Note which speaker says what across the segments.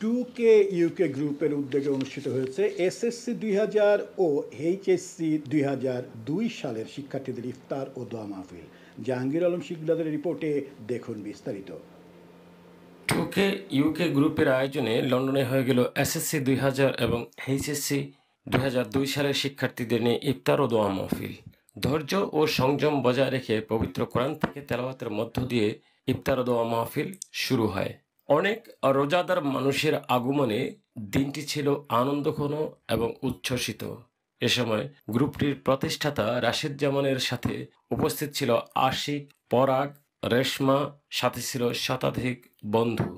Speaker 1: 2K UK গ্রুপের উদ্যোগে অনুষ্ঠিত হয়েছে এসএসসি 2000 ও এইচএসসি 2002 সালের শিক্ষার্থীদের ইফতার ও দোয়া মাহফিল। জাহাঙ্গীর আলম শিকদারের রিপোর্টে দেখুন বিস্তারিত।
Speaker 2: 2K ইউকে গ্রুপের আয়োজনে লন্ডনে হয়ে গেল এসএসসি 2000 এবং এইচএসসি 2002 সালের শিক্ষার্থীদের নিয়ে ইফতার ও দোয়া মাহফিল। ধৈর্য ও সংযম বজায় রেখে পবিত্র কোরআন থেকে তেলাওয়াতের মধ্য দিয়ে ইফতার ও দোয়া মাহফিল শুরু হয়। অনেক রোজাদার মানুষের আগমনে দিনটি ছিল আনন্দঘন এবং উচ্ছ্বসিত। এ সময় গ্রুপটির প্রতিষ্ঠাতা রাশেদ জামানের সাথে উপস্থিত ছিল আশিক, পরাগ, রেশমা, সাথে ছিল শতাধিক বন্ধু।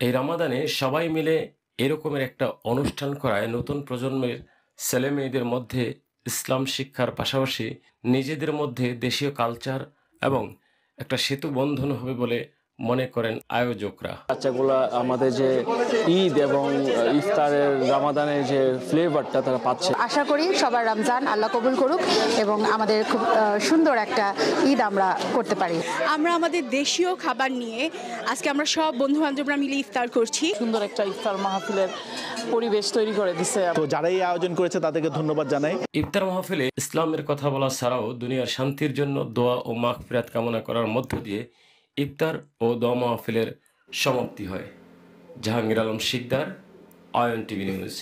Speaker 2: এই রমাদানে সবাই মিলে এরকমের একটা অনুষ্ঠান করায় নতুন প্রজন্মের ছেলে মেয়েদের মধ্যে ইসলাম শিক্ষার পাশাপাশি নিজেদের মধ্যে দেশীয় কালচার এবং একটা সেতু বন্ধন হবে বলে মনে করেন আয়োজকরা।
Speaker 3: বাচ্চাগুলো আমাদের যে ঈদ এবং ইফতারের রামাদানের যে ফ্লেভারটা তারা পাচ্ছে।
Speaker 4: আশা করি সবার রমজান আল্লাহ কবুল করুক এবং আমাদের খুব সুন্দর একটা ঈদ আমরা করতে পারি।
Speaker 5: আমরা আমাদের দেশীয় খাবার নিয়ে আজকে আমরা সব বন্ধু বান্ধবরা মিলে ইফতার করছি।
Speaker 3: সুন্দর একটা ইফতার মাহফিলের পরিবেশ তৈরি করে দিচ্ছে।
Speaker 6: তো যারাই আয়োজন করেছে তাদেরকে ধন্যবাদ জানাই।
Speaker 2: ইফতার মাহফিলে ইসলামের কথা বলা ছাড়াও দুনিয়ার শান্তির জন্য দোয়া ও মাগফিরাত কামনা করার মধ্য দিয়ে ইফতার ও দোয়া মাহফিলের সমাপ্তি হয়। Jahangir Alam Sikdar, Ayon TV news.